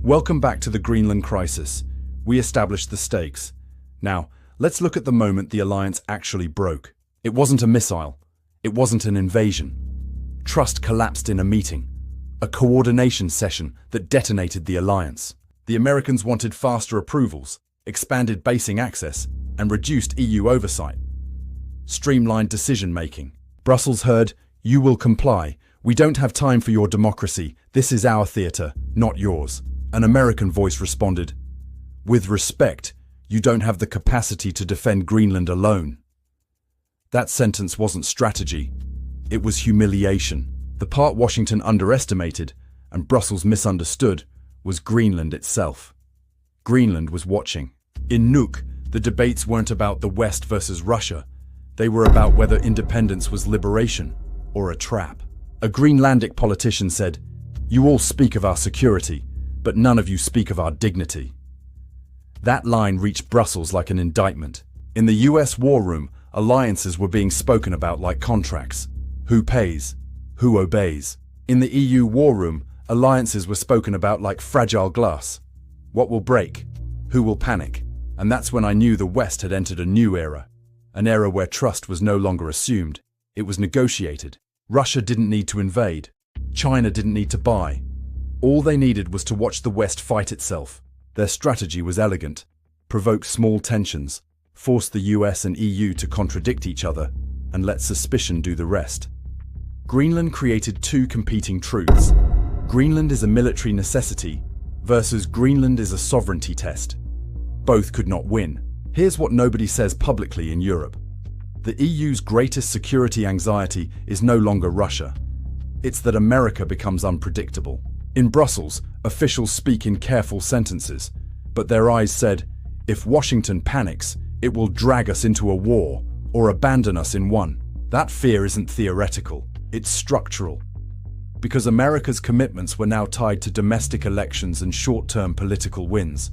Welcome back to the Greenland crisis. We established the stakes. Now, let's look at the moment the alliance actually broke. It wasn't a missile. It wasn't an invasion. Trust collapsed in a meeting, a coordination session that detonated the alliance. The Americans wanted faster approvals, expanded basing access, and reduced EU oversight. Streamlined decision-making. Brussels heard, "You will comply. We don't have time for your democracy. This is our theater, not yours." An American voice responded, "With respect, you don't have the capacity to defend Greenland alone." That sentence wasn't strategy. It was humiliation. The part Washington underestimated and Brussels misunderstood was Greenland itself. Greenland was watching. In Nuuk, the debates weren't about the West versus Russia. They were about whether independence was liberation or a trap. A Greenlandic politician said, "You all speak of our security, but none of you speak of our dignity." That line reached Brussels like an indictment. In the US war room, alliances were being spoken about like contracts. Who pays? Who obeys? In the EU war room, alliances were spoken about like fragile glass. What will break? Who will panic? And that's when I knew the West had entered a new era. An era where trust was no longer assumed. It was negotiated. Russia didn't need to invade. China didn't need to buy. All they needed was to watch the West fight itself. Their strategy was elegant. Provoke small tensions, force the US and EU to contradict each other, and let suspicion do the rest. Greenland created two competing truths. Greenland is a military necessity versus Greenland is a sovereignty test. Both could not win. Here's what nobody says publicly in Europe. The EU's greatest security anxiety is no longer Russia. It's that America becomes unpredictable. In Brussels, officials speak in careful sentences, but their eyes said, if Washington panics, it will drag us into a war or abandon us in one. That fear isn't theoretical, it's structural. Because America's commitments were now tied to domestic elections and short-term political wins.